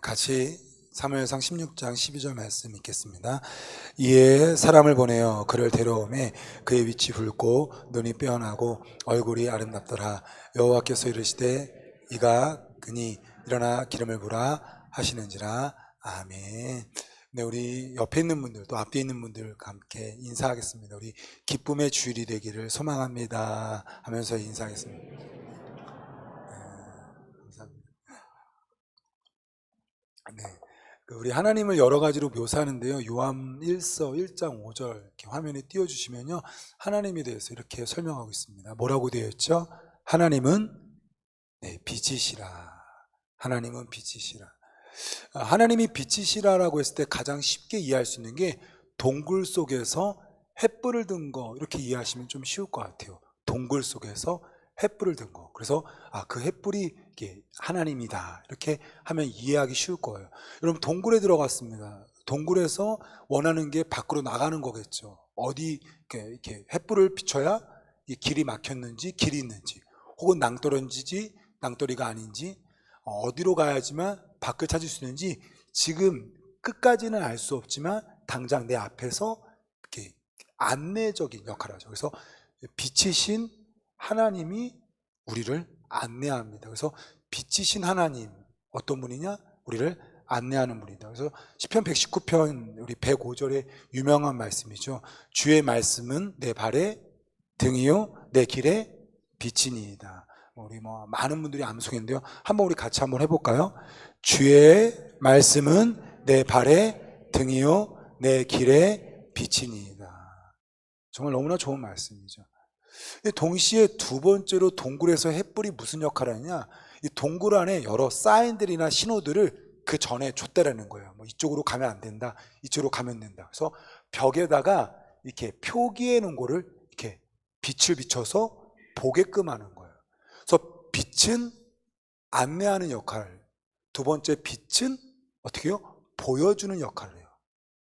같이 사무엘상 16장 12절 말씀 읽겠습니다. 이에 사람을 보내어 그를 데려오매 그의 빛이 붉고 눈이 빼어나고 얼굴이 아름답더라. 여호와께서 이르시되 이가 그니 일어나 기름을 부라 하시는지라. 아멘. 네, 우리 옆에 있는 분들 또 앞에 있는 분들과 함께 인사하겠습니다. 우리 기쁨의 주일이 되기를 소망합니다 하면서 인사하겠습니다. 감사합니다. 네. 우리 하나님을 여러 가지로 묘사하는데요. 요한 1서 1장 5절 이렇게 화면에 띄워주시면요. 하나님에 대해서 이렇게 설명하고 있습니다. 뭐라고 되어 있죠? 하나님은 빛이시라. 하나님은 빛이시라. 하나님이 빛이시라라고 했을 때 가장 쉽게 이해할 수 있는 게 동굴 속에서 횃불을 든 거 이렇게 이해하시면 좀 쉬울 것 같아요. 동굴 속에서 횃불을 든 거. 그래서 그 횃불이 이게 하나님이다 이렇게 하면 이해하기 쉬울 거예요. 여러분 동굴에 들어갔습니다. 동굴에서 원하는 게 밖으로 나가는 거겠죠. 어디 이렇게 횃불을 비춰야 이 길이 막혔는지 길이 있는지 혹은 낭떠러지지 낭떠리가 아닌지 어디로 가야지만 밖을 찾을 수 있는지 지금 끝까지는 알 수 없지만 당장 내 앞에서 이렇게 안내적인 역할을 하죠. 그래서 빛이신 하나님이 우리를 안내합니다. 그래서 빛이신 하나님 어떤 분이냐? 우리를 안내하는 분이다. 그래서 시편 119편 우리 105절의 유명한 말씀이죠. 주의 말씀은 내 발의 등이요 내 길의 빛이니이다. 우리 많은 분들이 암송했는데요. 한번 우리 같이 한번 해볼까요? 주의 말씀은 내 발의 등이요 내 길의 빛이니이다. 정말 너무나 좋은 말씀이죠. 동시에 두 번째로 동굴에서 횃불이 무슨 역할을 하느냐, 이 동굴 안에 여러 사인들이나 신호들을 그 전에 줬다라는 거예요. 이쪽으로 가면 안 된다, 이쪽으로 가면 된다. 그래서 벽에다가 이렇게 표기해 놓은 거를 이렇게 빛을 비춰서 보게끔 하는 거예요. 그래서 빛은 안내하는 역할, 두 번째 빛은 어떻게 해요? 보여주는 역할을 해요.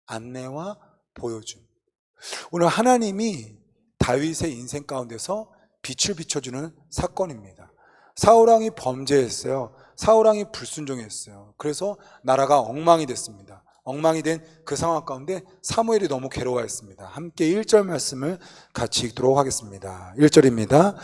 안내와 보여줌. 오늘 하나님이 다윗의 인생 가운데서 빛을 비춰주는 사건입니다. 사울왕이 범죄했어요. 사울왕이 불순종했어요. 그래서 나라가 엉망이 됐습니다. 엉망이 된 그 상황 가운데 사무엘이 너무 괴로워했습니다. 함께 1절 말씀을 같이 읽도록 하겠습니다. 1절입니다.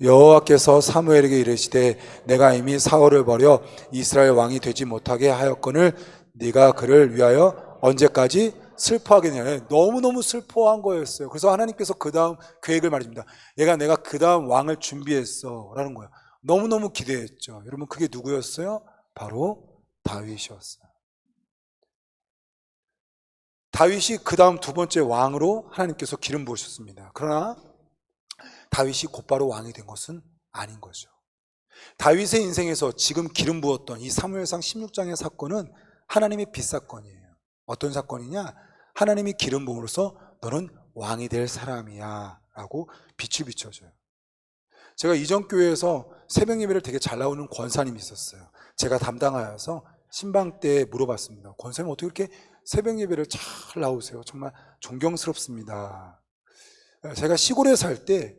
여호와께서 사무엘에게 이르시되 내가 이미 사울을 버려 이스라엘 왕이 되지 못하게 하였거늘 네가 그를 위하여 언제까지 슬퍼하겠냐. 너무너무 슬퍼한 거였어요. 그래서 하나님께서 그 다음 계획을 말입니다. 내가 그 다음 왕을 준비했어 라는 거예요. 너무너무 기대했죠. 여러분 그게 누구였어요? 바로 다윗이었어요. 다윗이 그 다음 두 번째 왕으로 하나님께서 기름 부으셨습니다. 그러나 다윗이 곧바로 왕이 된 것은 아닌 거죠. 다윗의 인생에서 지금 기름 부었던 이 사무엘상 16장의 사건은 하나님의 빛 사건이에요. 어떤 사건이냐? 하나님이 기름 부음으로써 너는 왕이 될 사람이야 라고 빛을 비춰줘요. 제가 이전 교회에서 새벽 예배를 되게 잘 나오는 권사님이 있었어요. 제가 담당하여서 신방 때 물어봤습니다. 권사님 어떻게 이렇게 새벽 예배를 잘 나오세요? 정말 존경스럽습니다. 제가 시골에 살 때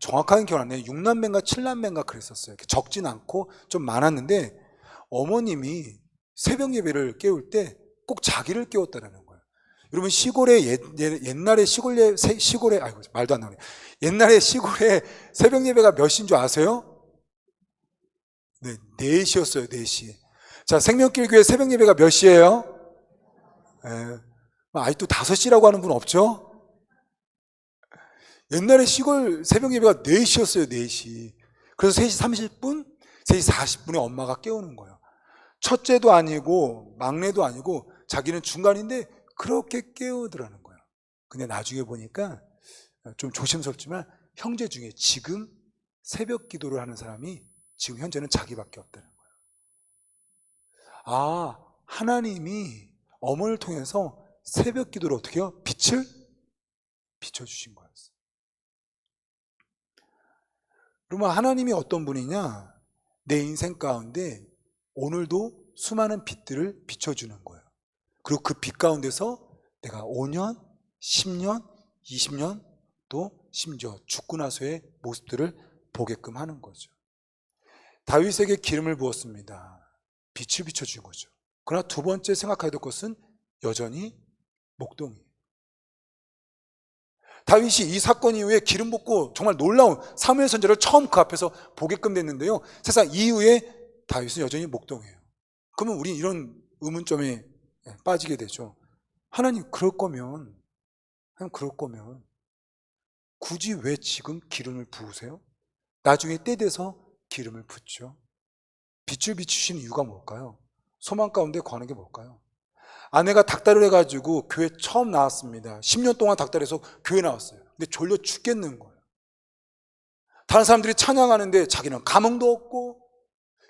정확하게 기억 안 나요. 6남매인가 7남매인가 그랬었어요. 적진 않고 좀 많았는데 어머님이 새벽 예배를 깨울 때 꼭 자기를 깨웠다는 거예요. 여러분 시골에 옛날에 시골에 아이고 말도 안 나오네. 옛날에 시골에 새벽 예배가 몇 시인 줄 아세요? 네, 4시였어요. 4시. 자, 생명길 교회 새벽 예배가 몇 시예요? 아직도 5시라고 하는 분 없죠? 옛날에 시골 새벽 예배가 4시였어요. 4시. 그래서 3시 30분, 3시 40분에 엄마가 깨우는 거예요. 첫째도 아니고 막내도 아니고 자기는 중간인데 그렇게 깨우더라는 거예요. 근데 나중에 보니까 좀 조심스럽지만 형제 중에 지금 새벽 기도를 하는 사람이 지금 현재는 자기밖에 없다는 거예요. 하나님이 어머니를 통해서 새벽 기도를 어떻게 해요? 빛을 비춰주신 거였어요. 그러면 하나님이 어떤 분이냐? 내 인생 가운데 오늘도 수많은 빛들을 비춰주는 거예요. 그리고 그 빛 가운데서 내가 5년, 10년, 20년 또 심지어 죽고 나서의 모습들을 보게끔 하는 거죠. 다윗에게 기름을 부었습니다. 빛을 비춰주는 거죠. 그러나 두 번째 생각해야 될 것은 여전히 목동이에요. 다윗이 이 사건 이후에 기름 붓고 정말 놀라운 사무엘 선지자를 처음 그 앞에서 보게끔 됐는데요, 세상 이후에 다윗은 여전히 목동이에요. 그러면 우리 이런 의문점에 빠지게 되죠. 하나님 그럴 거면 굳이 왜 지금 기름을 부으세요? 나중에 때 돼서 기름을 붓죠. 빛을 비추시는 이유가 뭘까요? 소망 가운데 거하는 게 뭘까요? 아내가 닥달을 해가지고 교회 처음 나왔습니다. 10년 동안 닥달해서 교회 나왔어요. 근데 졸려 죽겠는 거예요. 다른 사람들이 찬양하는데 자기는 감흥도 없고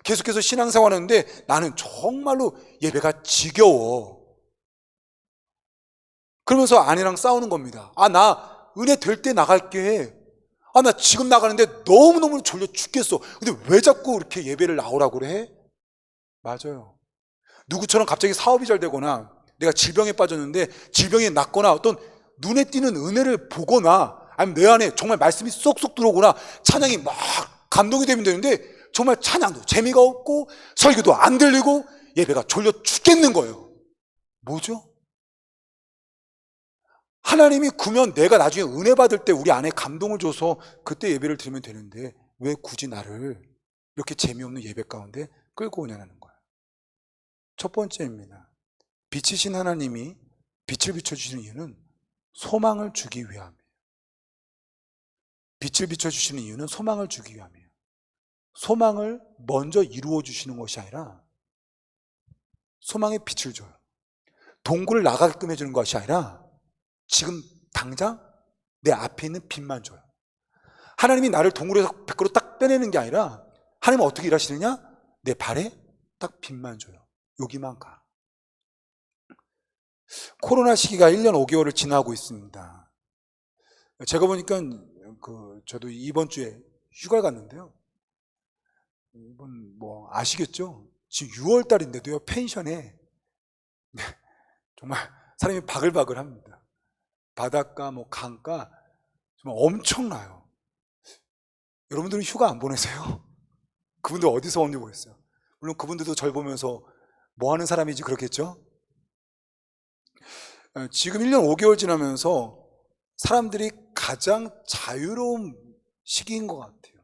계속해서 신앙생활 하는데 나는 정말로 예배가 지겨워. 그러면서 아내랑 싸우는 겁니다. 나 은혜 될 때 나갈게. 나 지금 나가는데 너무너무 졸려 죽겠어. 근데 왜 자꾸 이렇게 예배를 나오라고 그래? 맞아요. 누구처럼 갑자기 사업이 잘 되거나 내가 질병에 빠졌는데 질병이 낫거나 어떤 눈에 띄는 은혜를 보거나 아니면 내 안에 정말 말씀이 쏙쏙 들어오거나 찬양이 막 감동이 되면 되는데 정말 찬양도 재미가 없고 설교도 안 들리고 예배가 졸려 죽겠는 거예요. 뭐죠? 하나님이 그러면 내가 나중에 은혜 받을 때 우리 안에 감동을 줘서 그때 예배를 드리면 되는데 왜 굳이 나를 이렇게 재미없는 예배 가운데 끌고 오냐는 거예요. 첫 번째입니다. 빛이신 하나님이 빛을 비춰주시는 이유는 소망을 주기 위함이에요. 빛을 비춰주시는 이유는 소망을 주기 위함이에요. 소망을 먼저 이루어 주시는 것이 아니라 소망의 빛을 줘요. 동굴을 나가게끔 해주는 것이 아니라 지금 당장 내 앞에 있는 빛만 줘요. 하나님이 나를 동굴에서 밖으로 딱 빼내는 게 아니라 하나님은 어떻게 일하시느냐? 내 발에 딱 빛만 줘요. 여기만 가. 코로나 시기가 1년 5개월을 지나고 있습니다. 제가 보니까 저도 이번 주에 휴가를 갔는데요. 이번 아시겠죠? 지금 6월 달인데도요, 펜션에 정말 사람이 바글바글 합니다. 바닷가, 강가 정말 엄청나요. 여러분들은 휴가 안 보내세요? 그분들 어디서 오는지 모르겠어요. 물론 그분들도 절 보면서 뭐 하는 사람인지 그렇겠죠? 지금 1년 5개월 지나면서 사람들이 가장 자유로운 시기인 것 같아요.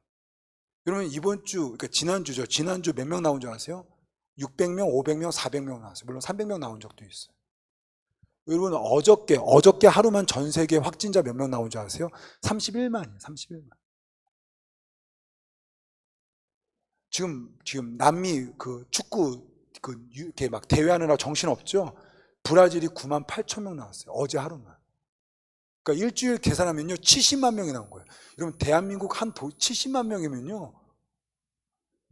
여러분 이번 주, 그러니까 지난주죠. 지난주 몇 명 나온 줄 아세요? 600명, 500명, 400명 나왔어요. 물론 300명 나온 적도 있어요. 여러분 어저께 하루만 전 세계 확진자 몇 명 나온 줄 아세요? 31만이에요. 31만. 지금 남미 축구 이렇게 막 대회하느라 정신 없죠? 브라질이 9만 8천 명 나왔어요. 어제 하루만. 그러니까 일주일 계산하면요 70만 명이 나온 거예요. 여러분 대한민국 한 70만 명이면요.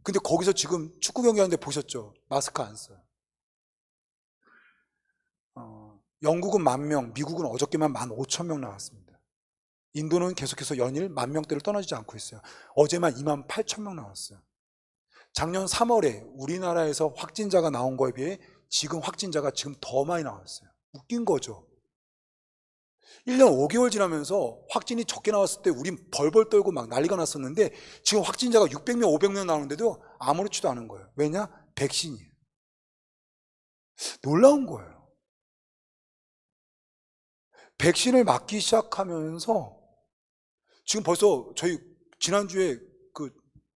근데 거기서 지금 축구 경기하는데 보셨죠? 마스크 안 써요. 영국은 10,000명, 미국은 어저께만 15,000명 나왔습니다. 인도는 계속해서 연일 10,000명대를 떠나지 않고 있어요. 어제만 28,000명 나왔어요. 작년 3월에 우리나라에서 확진자가 나온 거에 비해 지금 확진자가 지금 더 많이 나왔어요. 웃긴 거죠. 1년 5개월 지나면서 확진이 적게 나왔을 때 우린 벌벌 떨고 막 난리가 났었는데 지금 확진자가 600명, 500명 나오는데도 아무렇지도 않은 거예요. 왜냐? 백신이에요. 놀라운 거예요. 백신을 맞기 시작하면서 지금 벌써 저희 지난주에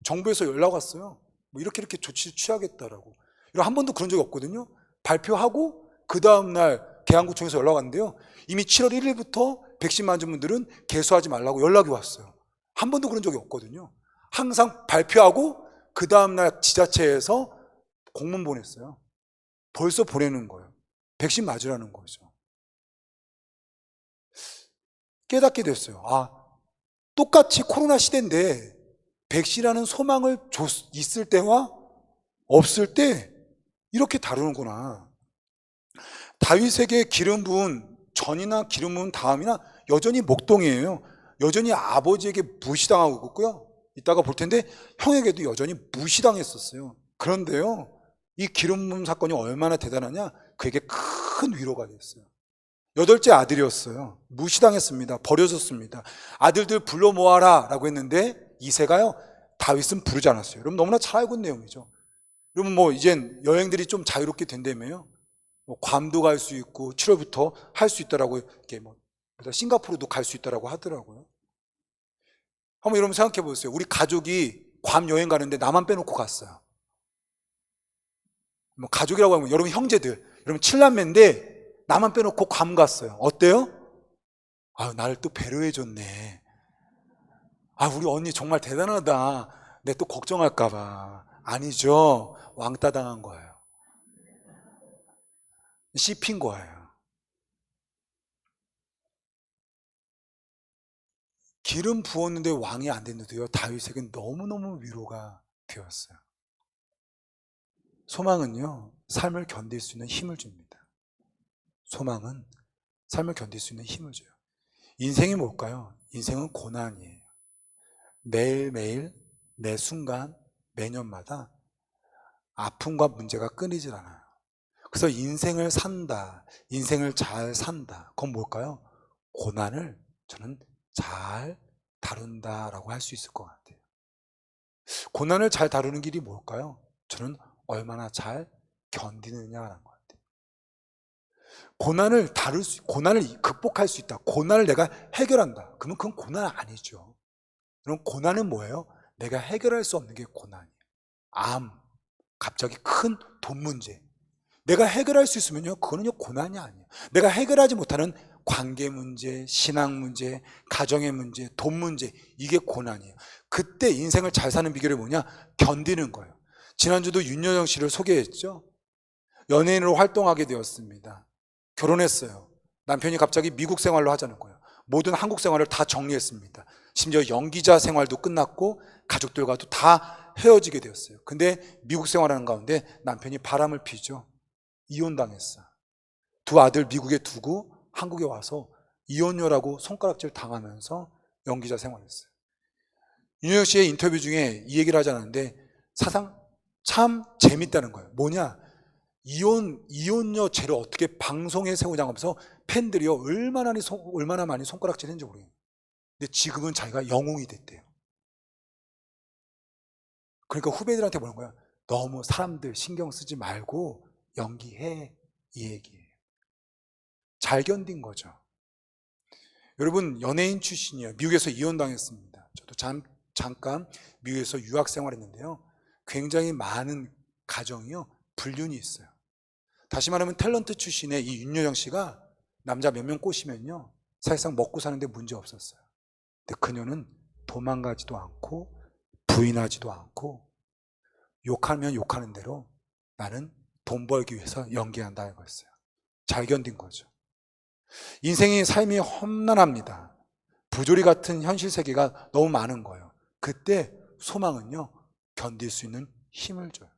정부에서 연락 왔어요. 이렇게 조치 취하겠다라고. 한 번도 그런 적이 없거든요. 발표하고 그 다음날 계양구청에서 연락 왔는데요. 이미 7월 1일부터 백신 맞은 분들은 개수하지 말라고 연락이 왔어요. 한 번도 그런 적이 없거든요. 항상 발표하고 그 다음날 지자체에서 공문 보냈어요. 벌써 보내는 거예요. 백신 맞으라는 거죠. 깨닫게 됐어요. 똑같이 코로나 시대인데 백신이라는 소망을 있을 때와 없을 때 이렇게 다루는구나. 다윗에게 기름 부은 전이나 기름 부은 다음이나 여전히 목동이에요. 여전히 아버지에게 무시당하고 있고요. 이따가 볼 텐데 형에게도 여전히 무시당했었어요. 그런데요, 이 기름 부음 사건이 얼마나 대단하냐? 그에게 큰 위로가 됐어요. 8째 아들이었어요. 무시당했습니다. 버려졌습니다. 아들들 불러 모아라 라고 했는데 이새가요, 다윗은 부르지 않았어요. 여러분 너무나 잘 알고 있는 내용이죠. 그러면 뭐 이젠 여행들이 좀 자유롭게 된다며요. 뭐 괌도 갈 수 있고 7월부터 할 수 있다라고 이렇게 뭐 싱가포르도 갈 수 있다라고 하더라고요. 한번 여러분 생각해 보세요. 우리 가족이 괌 여행 가는데 나만 빼놓고 갔어요. 뭐 가족이라고 하면 여러분 형제들, 여러분 칠남매인데 나만 빼놓고 괌 갔어요. 어때요? 아, 나를 또 배려해 줬네. 아, 우리 언니 정말 대단하다. 내 또 걱정할까 봐. 아니죠. 왕따 당한 거예요. 씹힌 거예요. 기름 부었는데 왕이 안 됐는데요, 다윗에겐 너무너무 위로가 되었어요. 소망은요, 삶을 견딜 수 있는 힘을 줍니다. 소망은 삶을 견딜 수 있는 힘을 줘요. 인생이 뭘까요? 인생은 고난이에요. 매일매일, 매 순간, 매년마다 아픔과 문제가 끊이질 않아요. 그래서 인생을 산다, 인생을 잘 산다. 그건 뭘까요? 고난을 저는 잘 다룬다라고 할 수 있을 것 같아요. 고난을 잘 다루는 길이 뭘까요? 저는 얼마나 잘 견디느냐라는 것 같아요. 고난을 극복할 수 있다. 고난을 내가 해결한다. 그러면 그건 고난 아니죠. 그럼 고난은 뭐예요? 내가 해결할 수 없는 게 고난이에요. 갑자기 큰 돈 문제. 내가 해결할 수 있으면요, 그거는요, 고난이 아니에요. 내가 해결하지 못하는 관계 문제, 신앙 문제, 가정의 문제, 돈 문제, 이게 고난이에요. 그때 인생을 잘 사는 비결이 뭐냐? 견디는 거예요. 지난주도 윤여정 씨를 소개했죠. 연예인으로 활동하게 되었습니다. 결혼했어요. 남편이 갑자기 미국 생활로 하자는 거예요. 모든 한국 생활을 다 정리했습니다. 심지어 연기자 생활도 끝났고 가족들과도 다 헤어지게 되었어요. 근데 미국 생활하는 가운데 남편이 바람을 피죠. 이혼당했어. 두 아들 미국에 두고 한국에 와서 이혼녀라고 손가락질 당하면서 연기자 생활했어요. 윤여정 씨의 인터뷰 중에 이 얘기를 하지 않았는데 사상 참 재밌다는 거예요. 뭐냐? 이혼녀 죄를 어떻게 방송에 세우냐 하면서 팬들이요, 얼마나 많이 손가락질 했는지 모르겠어요. 근데 지금은 자기가 영웅이 됐대요. 그러니까 후배들한테 뭐라는 거야? 너무 사람들 신경 쓰지 말고 연기해, 이 얘기예요. 잘 견딘 거죠. 여러분, 연예인 출신이에요. 미국에서 이혼당했습니다. 저도 잠깐 미국에서 유학 생활했는데요, 굉장히 많은 가정이요, 불륜이 있어요. 다시 말하면 탤런트 출신의 이 윤여정 씨가 남자 몇 명 꼬시면요, 사실상 먹고 사는데 문제 없었어요. 근데 그녀는 도망가지도 않고 부인하지도 않고 욕하면 욕하는 대로 나는 돈 벌기 위해서 연기한다 이거였어요. 잘 견딘 거죠. 인생의 삶이 험난합니다. 부조리 같은 현실 세계가 너무 많은 거예요. 그때 소망은요, 견딜 수 있는 힘을 줘요.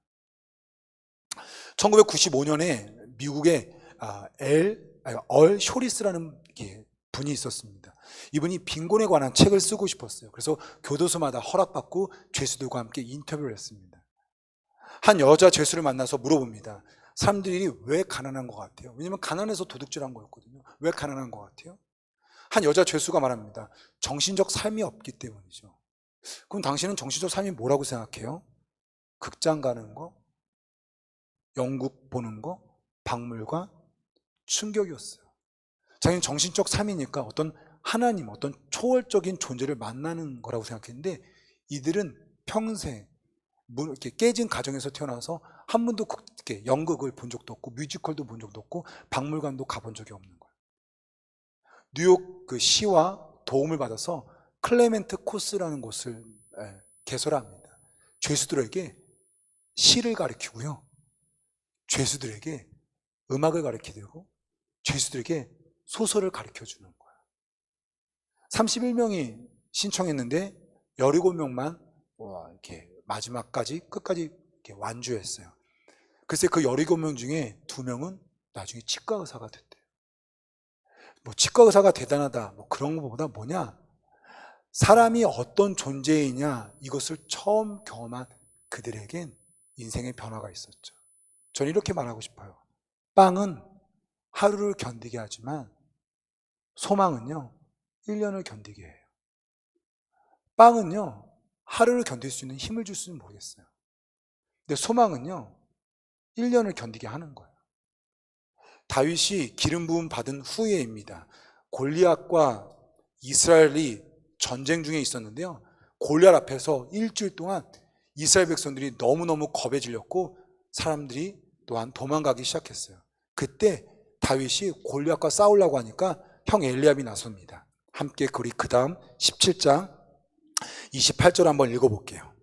1995년에 미국에 얼 쇼리스라는 분이 있었습니다. 이분이 빈곤에 관한 책을 쓰고 싶었어요. 그래서 교도소마다 허락받고 죄수들과 함께 인터뷰를 했습니다. 한 여자 죄수를 만나서 물어봅니다. 사람들이 왜 가난한 것 같아요? 왜냐면 가난해서 도둑질한 거였거든요. 왜 가난한 것 같아요? 한 여자 죄수가 말합니다. 정신적 삶이 없기 때문이죠. 그럼 당신은 정신적 삶이 뭐라고 생각해요? 극장 가는 거, 영국 보는 거, 박물관, 충격이었어요. 자기는 정신적 삶이니까 어떤 하나님, 어떤 초월적인 존재를 만나는 거라고 생각했는데, 이들은 평생 이렇게 깨진 가정에서 태어나서 한 번도 이렇게 연극을 본 적도 없고 뮤지컬도 본 적도 없고 박물관도 가본 적이 없는 거예요. 뉴욕 그 시와 도움을 받아서 클레멘트 코스라는 곳을 개설합니다. 죄수들에게 시를 가르치고요, 죄수들에게 음악을 가르치고 죄수들에게 소설을 가르쳐주는 거예요. 31명이 신청했는데 17명만 이렇게 마지막까지 끝까지 이렇게 완주했어요. 글쎄 그 17명 중에 2명은 나중에 치과 의사가 됐대요. 뭐 치과 의사가 대단하다 뭐 그런 것보다 뭐냐, 사람이 어떤 존재이냐 이것을 처음 경험한 그들에겐 인생의 변화가 있었죠. 저는 이렇게 말하고 싶어요. 빵은 하루를 견디게 하지만 소망은요 1년을 견디게 해요. 빵은요 하루를 견딜 수 있는 힘을 줄 수는 모르겠어요. 근데 소망은요, 1년을 견디게 하는 거예요. 다윗이 기름 부음 받은 후에입니다. 골리앗과 이스라엘이 전쟁 중에 있었는데요. 골리앗 앞에서 일주일 동안 이스라엘 백성들이 너무너무 겁에 질렸고 사람들이 또한 도망가기 시작했어요. 그때 다윗이 골리앗과 싸우려고 하니까 형 엘리압이 나섭니다. 함께 우리 그 다음 17장 28절 한번 읽어볼게요.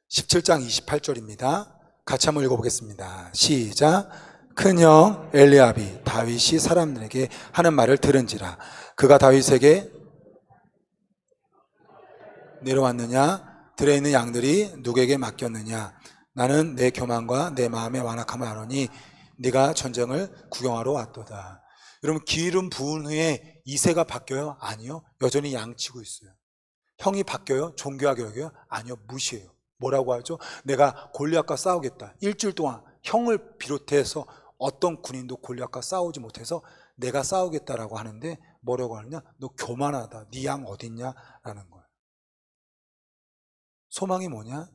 17장 28절입니다. 같이 한번 읽어보겠습니다. 시작. 큰형 엘리압이 다윗이 사람들에게 하는 말을 들은지라. 그가 다윗에게 내려왔느냐? 들에 있는 양들이 누구에게 맡겼느냐? 나는 내 교만과 내 마음의 완악함을 아노니 네가 전쟁을 구경하러 왔도다. 여러분, 기름 부은 후에 이세가 바뀌어요? 아니요. 여전히 양치고 있어요. 형이 바뀌어요? 존귀하게 여겨요? 아니요. 무시해요. 뭐라고 하죠? 내가 골리앗과 싸우겠다. 일주일 동안 형을 비롯해서 어떤 군인도 골리앗과 싸우지 못해서 내가 싸우겠다라고 하는데 뭐라고 하느냐? 너 교만하다. 네 양 어딨냐? 라는 거예요. 소망이 뭐냐?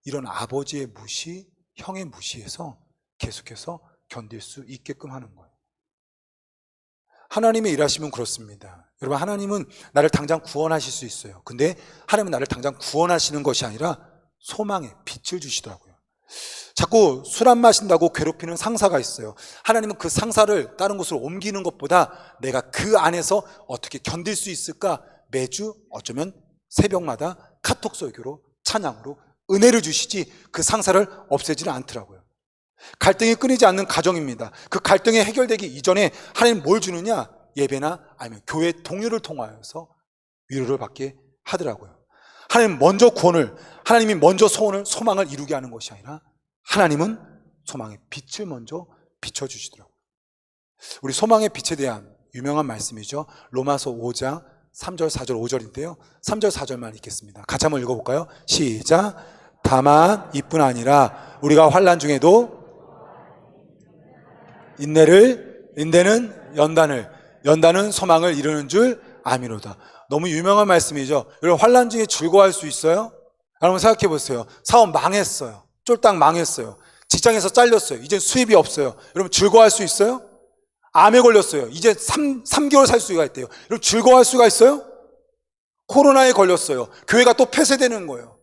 이런 아버지의 무시, 형의 무시에서 계속해서 견딜 수 있게끔 하는 거예요. 하나님의 일하시면 그렇습니다. 여러분, 하나님은 나를 당장 구원하실 수 있어요. 근데 하나님은 나를 당장 구원하시는 것이 아니라 소망의 빛을 주시더라고요. 자꾸 술 안 마신다고 괴롭히는 상사가 있어요. 하나님은 그 상사를 다른 곳으로 옮기는 것보다 내가 그 안에서 어떻게 견딜 수 있을까 매주 어쩌면 새벽마다 카톡 설교로 찬양으로 은혜를 주시지 그 상사를 없애지는 않더라고요. 갈등이 끊이지 않는 가정입니다. 그 갈등이 해결되기 이전에 하나님 뭘 주느냐? 예배나 아니면 교회 동료를 통하여서 위로를 받게 하더라고요. 하나님 먼저 구원을, 하나님이 먼저 소원을, 소망을 이루게 하는 것이 아니라 하나님은 소망의 빛을 먼저 비춰주시더라고요. 우리 소망의 빛에 대한 유명한 말씀이죠. 로마서 5장 3절, 4절, 5절인데요. 3절, 4절만 읽겠습니다. 같이 한번 읽어볼까요? 시작. 다만 이뿐 아니라 우리가 환난 중에도 인내는 연단은 소망을 이루는 줄 아미로다. 너무 유명한 말씀이죠. 여러분, 환난 중에 즐거워할 수 있어요? 여러분 생각해 보세요. 사업 망했어요. 쫄딱 망했어요. 직장에서 잘렸어요. 이제 수입이 없어요. 여러분 즐거워할 수 있어요? 암에 걸렸어요. 이제 3개월 살 수가 있대요. 여러분 즐거워할 수가 있어요? 코로나에 걸렸어요. 교회가 또 폐쇄되는 거예요.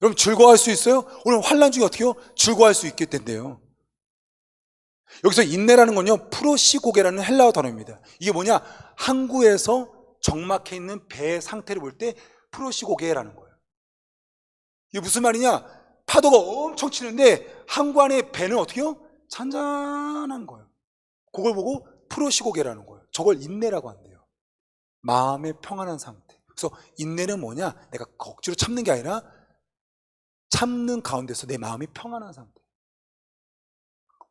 여러분 즐거워할 수 있어요? 오늘 환난 중에 어떻게 해요? 즐거워할 수 있겠던데요. 여기서 인내라는 건요, 프로시고게라는 헬라어 단어입니다. 이게 뭐냐? 항구에서 정막해 있는 배의 상태를 볼 때 프로시고게라는 거예요. 이게 무슨 말이냐? 파도가 엄청 치는데 항구 안에 배는 어떻게 해요? 잔잔한 거예요. 그걸 보고 프로시고게라는 거예요. 저걸 인내라고 한대요. 마음의 평안한 상태. 그래서 인내는 뭐냐? 내가 억지로 참는 게 아니라 참는 가운데서 내 마음이 평안한 상태.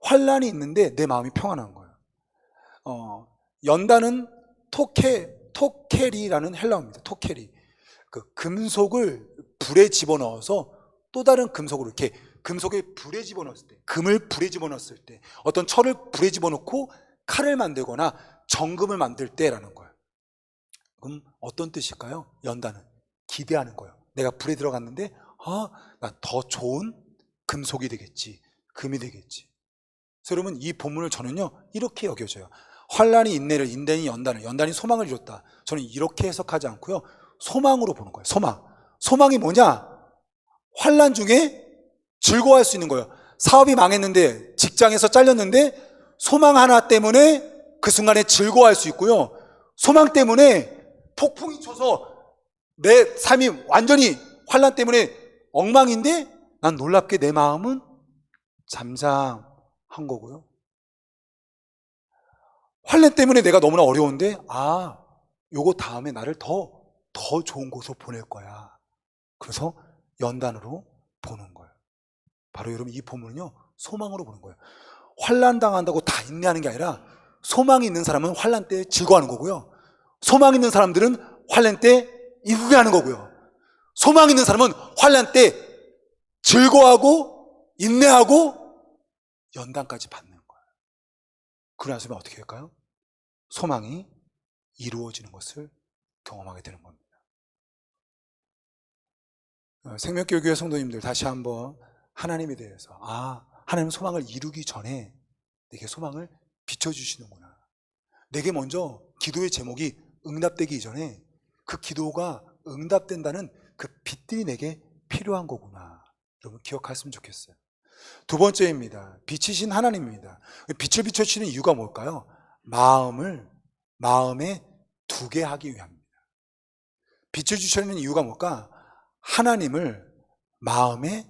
환란이 있는데 내 마음이 평안한 거예요. 연단은 토케리라는 헬라어입니다. 토케리. 그 금속을 불에 집어넣어서 또 다른 금속으로 이렇게 금속에 불에 집어넣었을 때, 금을 불에 집어넣었을 때, 어떤 철을 불에 집어넣고 칼을 만들거나 정금을 만들 때라는 거예요. 그럼 어떤 뜻일까요? 연단은 기대하는 거예요. 내가 불에 들어갔는데 난 더 좋은 금속이 되겠지, 금이 되겠지. 그래서 여러분 이 본문을 저는요 이렇게 여겨져요. 환란이 인내를, 인내니 연단을, 연단이 소망을 이뤘다. 저는 이렇게 해석하지 않고요, 소망으로 보는 거예요. 소망이 뭐냐? 환란 중에 즐거워할 수 있는 거예요. 사업이 망했는데, 직장에서 잘렸는데 소망 하나 때문에 그 순간에 즐거워할 수 있고요, 소망 때문에 폭풍이 쳐서 내 삶이 완전히 환란 때문에 엉망인데 난 놀랍게 내 마음은 잠잠한 거고요. 환란 때문에 내가 너무나 어려운데 요거 다음에 나를 더 좋은 곳으로 보낼 거야. 그래서 연단으로 보는 거예요. 바로 여러분 이 본문은요 소망으로 보는 거예요. 환란 당한다고 다 인내하는 게 아니라 소망이 있는 사람은 환란 때 즐거워하는 거고요, 소망 있는 사람들은 환란 때 인내하는 거고요, 소망 있는 사람은 환란 때 즐거워하고 인내하고 연단까지 받는 거예요. 그러나서 어떻게 할까요? 소망이 이루어지는 것을 경험하게 되는 겁니다. 생명교회 성도님들 다시 한번 하나님에 대해서 하나님 소망을 이루기 전에 내게 소망을 비춰주시는구나. 내게 먼저 기도의 제목이 응답되기 이전에 그 기도가 응답된다는 그 빛들이 내게 필요한 거구나. 여러분 기억했으면 좋겠어요. 두 번째입니다. 빛이신 하나님입니다. 빛을 비춰주시는 이유가 뭘까요? 마음에 두게 하기 위함입니다. 빛을 주시는 이유가 뭘까? 하나님을 마음에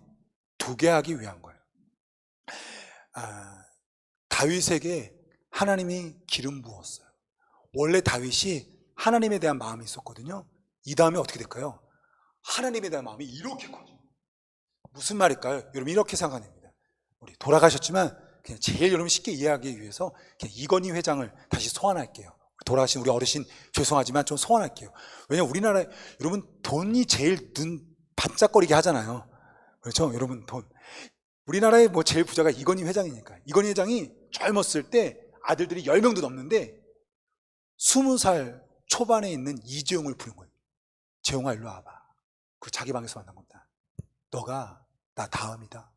두게 하기 위한 거예요. 다윗에게 하나님이 기름 부었어요. 원래 다윗이 하나님에 대한 마음이 있었거든요. 이 다음에 어떻게 될까요? 하나님에 대한 마음이 이렇게 커져요. 무슨 말일까요? 여러분 이렇게 생각합니다. 우리 돌아가셨지만 그냥 제일 여러분 쉽게 이해하기 위해서 그냥 이건희 회장을 다시 소환할게요. 돌아가신 우리 어르신 죄송하지만 좀 소환할게요. 왜냐면 우리나라에 여러분 돈이 제일 눈 반짝거리게 하잖아요. 그렇죠? 여러분 돈. 우리나라의 뭐 제일 부자가 이건희 회장이니까. 이건희 회장이 젊었을 때 아들들이 10명도 넘는데 20살 초반에 있는 이재용을 부른 거예요. 재용아 일로 와봐. 그리고 자기 방에서 만난 겁니다. 너가 나 다음이다.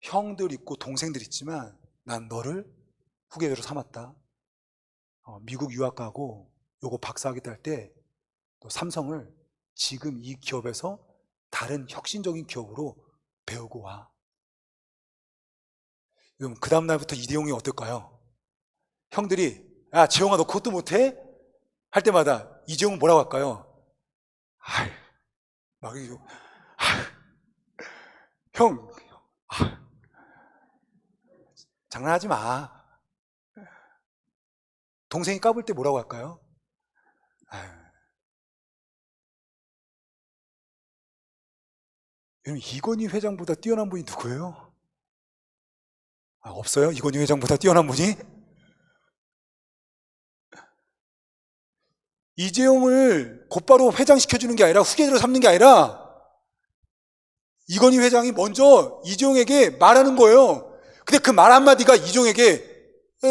형들 있고 동생들 있지만 난 너를 후계자로 삼았다. 미국 유학 가고 요거 박사학위 딸 때 너 삼성을 지금 이 기업에서 다른 혁신적인 기업으로 배우고 와. 그럼 그 다음날부터 이대용이 어떨까요? 형들이 야 재용아 너 그것도 못해? 할 때마다 이재용은 뭐라고 할까요? 형 장난하지 마. 동생이 까불 때 뭐라고 할까요? 여러분 이건희 회장보다 뛰어난 분이 누구예요? 없어요? 이건희 회장보다 뛰어난 분이? 이재용을 곧바로 회장시켜주는 게 아니라 후계자로 삼는 게 아니라 이건희 회장이 먼저 이재용에게 말하는 거예요. 근데 그 말 한마디가 이재용에게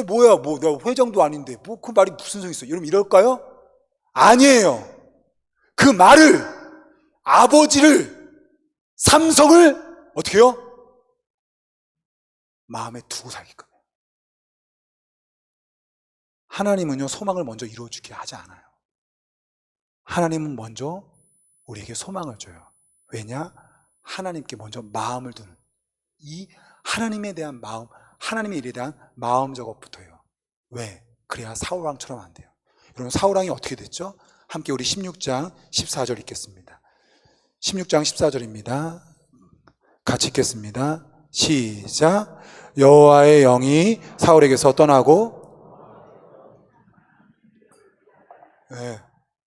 뭐야 뭐 내가 회장도 아닌데 뭐 그 말이 무슨 소용 있어? 여러분 이럴까요? 아니에요. 그 말을 아버지를 삼성을 어떻게 해요? 마음에 두고 살게끔. 하나님은요 소망을 먼저 이루어주게 하지 않아요. 하나님은 먼저 우리에게 소망을 줘요. 왜냐? 하나님께 먼저 마음을 두는 이 하나님에 대한 마음, 하나님의 일에 대한 마음 작업부터예요. 왜? 그래야 사울왕처럼 안 돼요. 여러분 사울왕이 어떻게 됐죠? 함께 우리 16장 14절 읽겠습니다. 16장 14절입니다. 같이 읽겠습니다. 시작. 여호와의 영이 사울에게서 떠나고 네,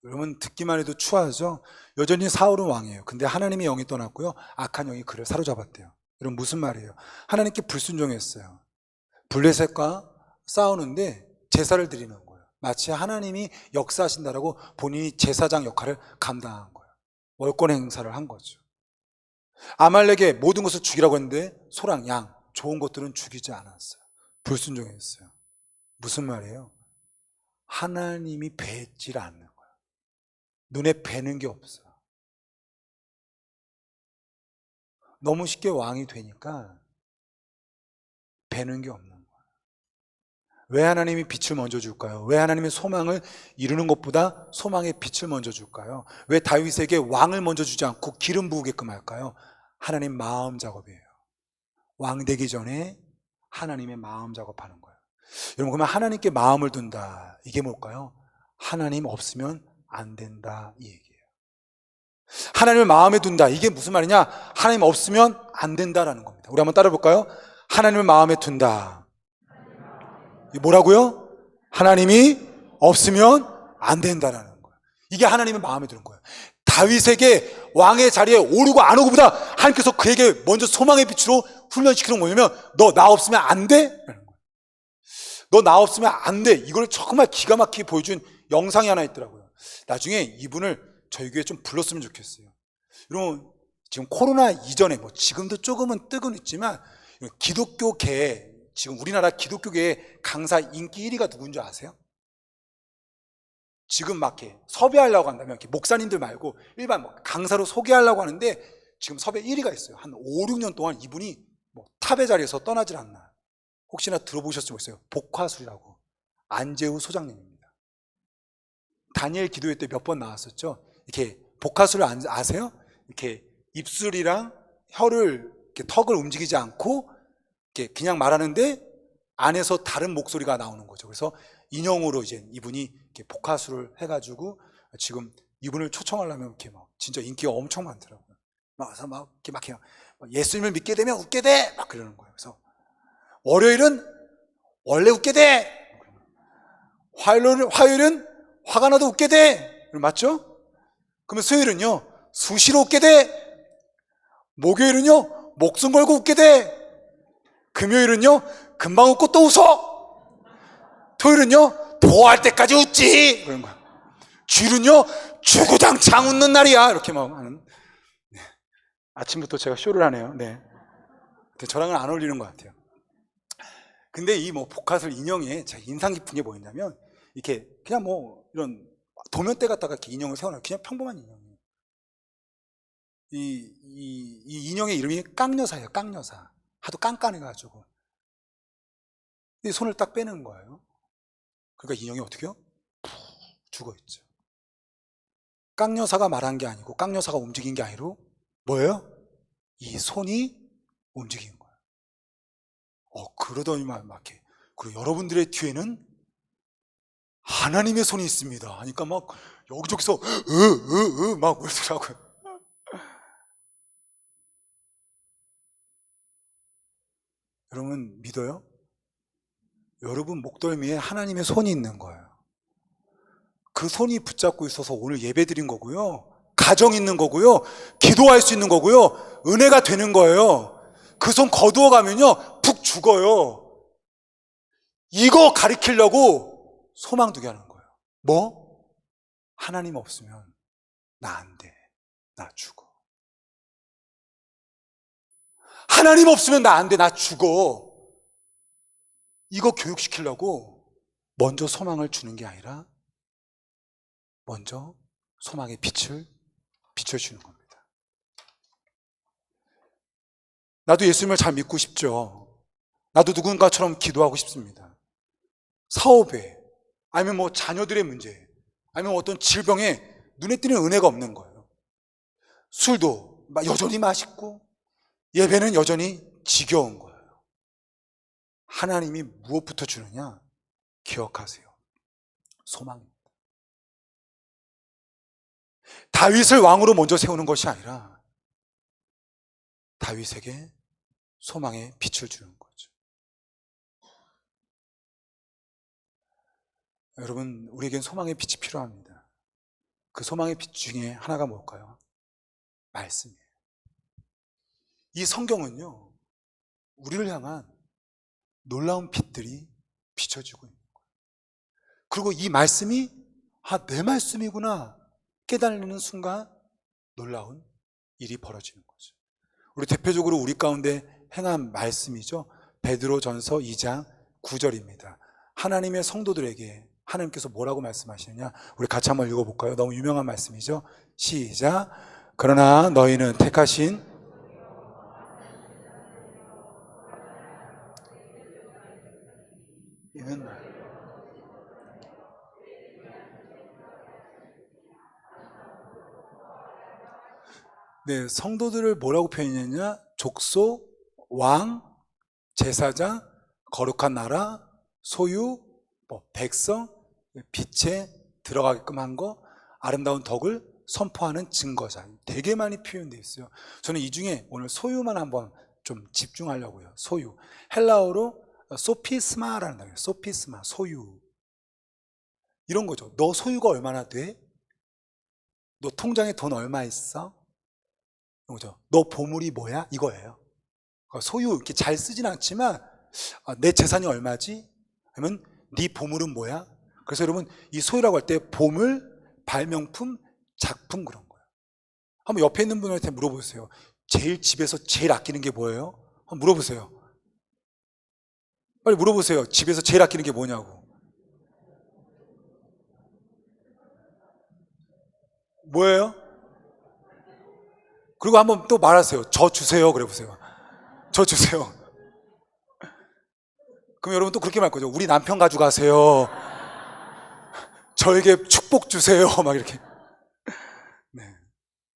여러분 듣기만 해도 추하죠? 여전히 사울은 왕이에요. 근데 하나님의 영이 떠났고요. 악한 영이 그를 사로잡았대요. 여러분 무슨 말이에요? 하나님께 불순종했어요. 블레셋과 싸우는데 제사를 드리는 거예요. 마치 하나님이 역사하신다라고 본인이 제사장 역할을 감당한 거예요. 월권 행사를 한 거죠. 아말렉에 모든 것을 죽이라고 했는데 소랑 양 좋은 것들은 죽이지 않았어요. 불순종했어요. 무슨 말이에요? 하나님이 뵙질 않는 거예요. 눈에 뵈는 게 없어요. 너무 쉽게 왕이 되니까 뵈는 게 없는 거예요. 왜 하나님이 빛을 먼저 줄까요? 왜 하나님의 소망을 이루는 것보다 소망의 빛을 먼저 줄까요? 왜 다윗에게 왕을 먼저 주지 않고 기름 부으게끔 할까요? 하나님 마음 작업이에요. 왕 되기 전에 하나님의 마음 작업하는 거예요. 여러분 그러면 하나님께 마음을 둔다. 이게 뭘까요? 하나님 없으면 안 된다 이 얘기예요. 하나님을 마음에 둔다. 이게 무슨 말이냐? 하나님 없으면 안 된다라는 겁니다. 우리 한번 따라 볼까요? 하나님을 마음에 둔다. 이게 뭐라고요? 하나님이 없으면 안 된다라는 거예요. 이게 하나님의 마음에 드는 거예요. 다윗에게 왕의 자리에 오르고 안 오고보다 하나님께서 그에게 먼저 소망의 빛으로 훈련시키는 뭐냐면 너 나 없으면 안 돼? 너 나 없으면 안 돼. 이걸 정말 기가 막히게 보여준 영상이 하나 있더라고요. 나중에 이분을 저희 교회에 좀 불렀으면 좋겠어요. 여러분 지금 코로나 이전에 뭐 지금도 조금은 뜨고는 있지만 기독교계에 지금 우리나라 기독교계의 강사 인기 1위가 누군지 아세요? 지금 막 이렇게 섭외하려고 한다면 이렇게 목사님들 말고 일반 뭐 강사로 소개하려고 하는데 지금 섭외 1위가 있어요. 한 5, 6년 동안 이분이 뭐 탑의 자리에서 떠나질 않나. 혹시나 들어보셨을 모르겠어요. 복화술이라고. 안재우 소장님입니다. 다니엘 기도회 때 몇 번 나왔었죠. 이렇게 복화술을 아세요? 이렇게 입술이랑 혀를 이렇게 턱을 움직이지 않고 이렇게 그냥 말하는데 안에서 다른 목소리가 나오는 거죠. 그래서 인형으로 이제 이분이 이렇게 복화술을 해가지고 지금 이분을 초청하려면 이렇게 막 진짜 인기가 엄청 많더라고요. 막 이렇게 막 해요. 예수님을 믿게 되면 웃게 돼! 막 그러는 거예요. 그래서 월요일은 원래 웃게 돼! 화요일은 화가 나도 웃게 돼! 맞죠? 그러면 수요일은요, 수시로 웃게 돼! 목요일은요, 목숨 걸고 웃게 돼! 금요일은요, 금방 웃고 또 웃어! 토요일은요, 토할 때까지 웃지! 그런 거야. 주일은요, 주구장창 웃는 날이야! 이렇게 막 하는. 네. 아침부터 제가 쇼를 하네요. 네. 저랑은 안 어울리는 것 같아요. 근데 이 뭐 복화술 인형에 제가 인상 깊은 게 뭐였냐면, 이렇게 그냥 뭐 이런 도면대 갖다가 이렇게 인형을 세워놔요. 그냥 평범한 인형이에요. 이 인형의 이름이 깡여사예요. 깡여사. 하도 깐깐해가지고 이 손을 딱 빼는 거예요. 그러니까 인형이 어떻게 해요? 푹 죽어있죠. 깡여사가 말한 게 아니고 깡여사가 움직인 게 아니고 뭐예요? 이 손이 움직인 거예요. 그러더니 막 이렇게. 그리고 여러분들의 뒤에는 하나님의 손이 있습니다 하니까 막 여기저기서 막 울더라고요. 여러분 믿어요? 여러분 목덜미에 하나님의 손이 있는 거예요. 그 손이 붙잡고 있어서 오늘 예배 드린 거고요, 가정 있는 거고요, 기도할 수 있는 거고요, 은혜가 되는 거예요. 그 손 거두어 가면요 푹 죽어요. 이거 가리키려고 소망 두게 하는 거예요. 뭐? 하나님 없으면 나 안 돼, 나 죽어. 하나님 없으면 나 안 돼, 나 죽어. 이거 교육시키려고 먼저 소망을 주는 게 아니라 먼저 소망의 빛을 비춰주는 겁니다. 나도 예수님을 잘 믿고 싶죠. 나도 누군가처럼 기도하고 싶습니다. 사업에, 아니면 뭐 자녀들의 문제, 아니면 어떤 질병에 눈에 띄는 은혜가 없는 거예요. 술도 여전히 맛있고 예배는 여전히 지겨운 거예요. 하나님이 무엇부터 주느냐? 기억하세요. 소망입니다. 다윗을 왕으로 먼저 세우는 것이 아니라 다윗에게 소망의 빛을 주는 거죠. 여러분, 우리에겐 소망의 빛이 필요합니다. 그 소망의 빛 중에 하나가 뭘까요? 말씀이에요. 이 성경은요, 우리를 향한 놀라운 빛들이 비춰지고 있는 거예요. 그리고 이 말씀이 내 말씀이구나 깨달는 순간 놀라운 일이 벌어지는 거죠. 우리 대표적으로 우리 가운데 행한 말씀이죠. 베드로전서 2장 9절입니다. 하나님의 성도들에게 하나님께서 뭐라고 말씀하시느냐, 우리 같이 한번 읽어볼까요? 너무 유명한 말씀이죠. 시작. 그러나 너희는 택하신 이는 네, 성도들을 뭐라고 표현했냐? 족속, 왕, 제사장, 거룩한 나라, 소유, 백성, 빛에 들어가게끔 한 거, 아름다운 덕을 선포하는 증거자. 되게 많이 표현되어 있어요. 저는 이 중에 오늘 소유만 한번 좀 집중하려고요. 소유. 헬라어로 소피스마라는 단어예요. 소피스마, 소유. 이런 거죠. 너 소유가 얼마나 돼? 너 통장에 돈 얼마 있어? 그죠? 너 보물이 뭐야? 이거예요. 소유 이렇게 잘 쓰진 않지만 내 재산이 얼마지? 하면 네 보물은 뭐야? 그래서 여러분 이 소유라고 할 때 보물, 발명품, 작품 그런 거예요. 한번 옆에 있는 분한테 물어보세요. 집에서 제일 아끼는 게 뭐예요? 한번 물어보세요. 빨리 물어보세요. 집에서 제일 아끼는 게 뭐냐고. 뭐예요? 그리고 한번 또 말하세요. 저 주세요. 그래 보세요. 저 주세요. 그럼 여러분 또 그렇게 말 거죠. 우리 남편 가져가세요. 저에게 축복 주세요. 막 이렇게. 네.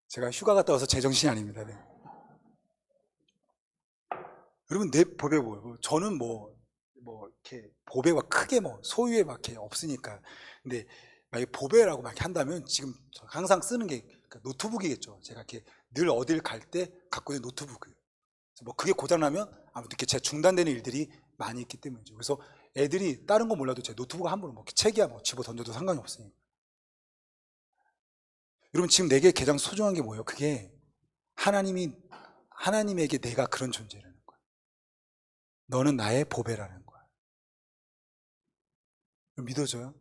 제가 휴가 갔다 와서 제정신이 아닙니다. 네. 여러분 내 법에 뭐예요? 저는 이렇게 보배가 크게 소유에 막 이렇게 없으니까. 근데 만약에 보배라고 막 이렇게 한다면 지금 항상 쓰는 게 노트북이겠죠. 제가 이렇게 늘 어딜 갈 때 갖고 있는 노트북이에요. 그래서 그게 고장나면 아무튼 이렇게 제 중단되는 일들이 많이 있기 때문이죠. 그래서 애들이 다른 거 몰라도 제 노트북 함부로 책이야 집어 던져도 상관이 없으니까. 여러분 지금 내게 가장 소중한 게 뭐예요? 그게 하나님에게 내가 그런 존재라는 거예요. 너는 나의 보배라는 거예요. 믿어져요?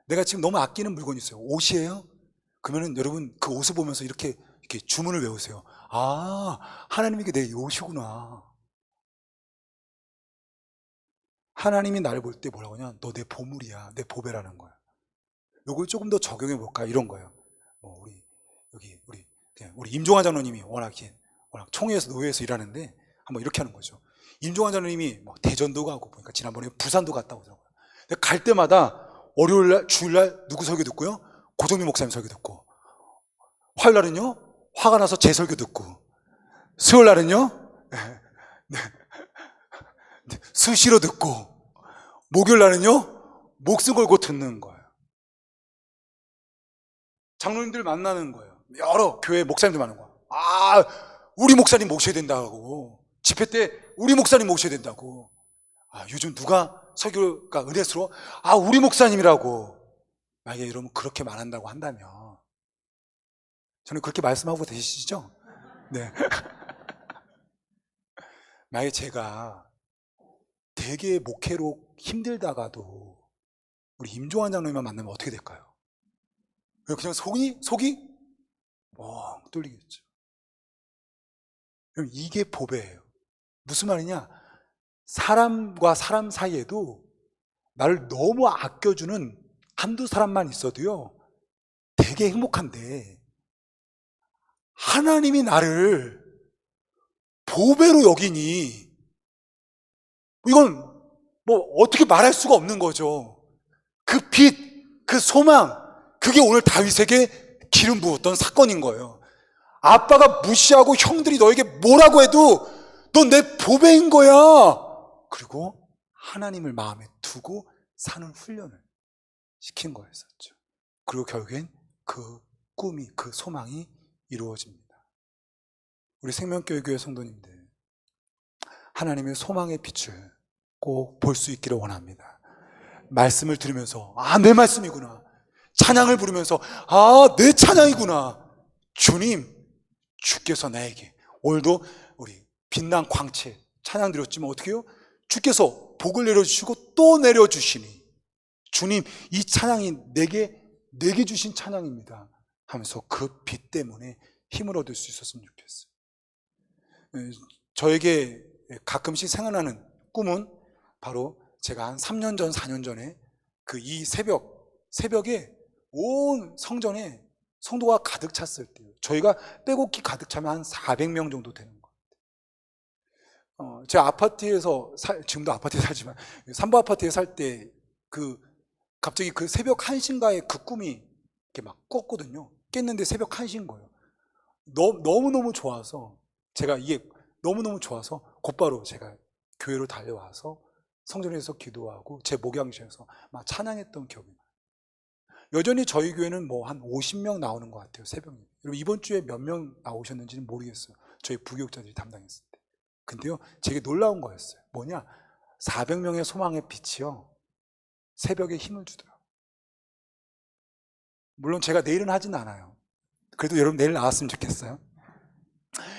내가 지금 너무 아끼는 물건이 있어요. 옷이에요? 그러면은 여러분 그 옷을 보면서 이렇게 주문을 외우세요. 아, 하나님에게 내 옷이구나. 하나님이 나를 볼 때 뭐라고 하냐? 너 내 보물이야. 내 보배라는 거야. 요걸 조금 더 적용해 볼까? 이런 거예요. 우리 임종환 장로님이 워낙 총회에서 노예에서 일하는데 한번 이렇게 하는 거죠. 임종환 장로님이 대전도 가고 보니까 지난번에 부산도 갔다 오더라고요. 근데 갈 때마다 월요일날, 주일날 누구 설교 듣고요? 고정민 목사님 설교 듣고, 화요일날은요? 화가 나서 제 설교 듣고, 수요일날은요? 수시로 듣고, 목요일날은요? 목숨 걸고 듣는 거예요. 장로님들 만나는 거예요. 여러 교회 목사님들 만나는 거예요. 아, 우리 목사님 모셔야 된다고. 집회 때 우리 목사님 모셔야 된다고. 아, 요즘 누가 설교가 은혜스러워? 아, 우리 목사님이라고. 만약에 여러분 그렇게 말한다고 한다면, 저는 그렇게 말씀하고 되시죠? 네. 만약에 제가 되게 목회로 힘들다가도 우리 임종환 장로님만 만나면 어떻게 될까요? 그냥 속이 멍 뚫리겠죠. 그럼 이게 보배예요. 무슨 말이냐? 사람과 사람 사이에도 나를 너무 아껴주는 한두 사람만 있어도요 되게 행복한데, 하나님이 나를 보배로 여기니 이건 어떻게 말할 수가 없는 거죠. 그 빛, 그 소망, 그게 오늘 다윗에게 기름 부었던 사건인 거예요. 아빠가 무시하고 형들이 너에게 뭐라고 해도 넌 내 보배인 거야. 그리고 하나님을 마음에 두고 사는 훈련을 시킨 거였었죠. 그리고 결국엔 그 꿈이, 그 소망이 이루어집니다. 우리 생명교회교회 성도님들, 하나님의 소망의 빛을 꼭 볼 수 있기를 원합니다. 말씀을 들으면서 아, 내 말씀이구나. 찬양을 부르면서 아, 내 찬양이구나. 주님, 주께서 나에게, 오늘도 우리 빛난 광채 찬양 드렸지만 어떻게 해요? 주께서 복을 내려주시고 또 내려주시니 주님, 이 찬양이 내게 주신 찬양입니다 하면서 그 빛 때문에 힘을 얻을 수 있었으면 좋겠어요. 저에게 가끔씩 생각나는 꿈은 바로 제가 한 3년 전, 4년 전에 이 새벽에 온 성전에 성도가 가득 찼을 때요. 저희가 빼곡히 가득 차면 한 400명 정도 되는 거예요. 제 아파트에서 지금도 아파트에 살지만 삼부 아파트에 살 때 갑자기 새벽 1시인가에 그 꿈이 이렇게 막 꿨거든요. 깼는데 새벽 1시인 거예요. 너무너무 좋아서 이게 너무너무 좋아서 곧바로 제가 교회로 달려와서 성전에서 기도하고 제 목양실에서 막 찬양했던 기억이 나요. 여전히 저희 교회는 한 50명 나오는 것 같아요, 새벽에. 여러분 이번 주에 몇 명 나오셨는지는 모르겠어요. 저희 부교육자들이 담당했을 때. 근데요, 되게 놀라운 거였어요. 뭐냐? 400명의 소망의 빛이요, 새벽에 힘을 주더라고요. 물론 제가 내일은 하진 않아요. 그래도 여러분 내일 나왔으면 좋겠어요.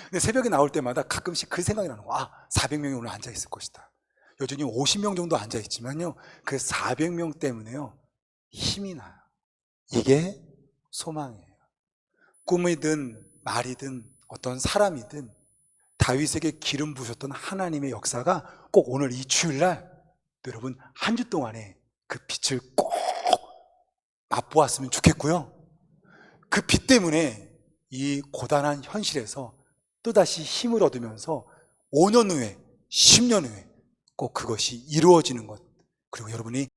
근데 새벽에 나올 때마다 가끔씩 그 생각이 나는 거예요. 400명이 오늘 앉아있을 것이다. 여전히 50명 정도 앉아있지만요, 그 400명 때문에요 힘이 나요. 이게 소망이에요. 꿈이든 말이든 어떤 사람이든 다윗에게 기름 부으셨던 하나님의 역사가 꼭 오늘 이 주일날 여러분 한 주 동안에 그 빛을 꼭 맛보았으면 좋겠고요. 그 빛 때문에 이 고단한 현실에서 또다시 힘을 얻으면서 5년 후에 10년 후에 꼭 그것이 이루어지는 것, 그리고 여러분이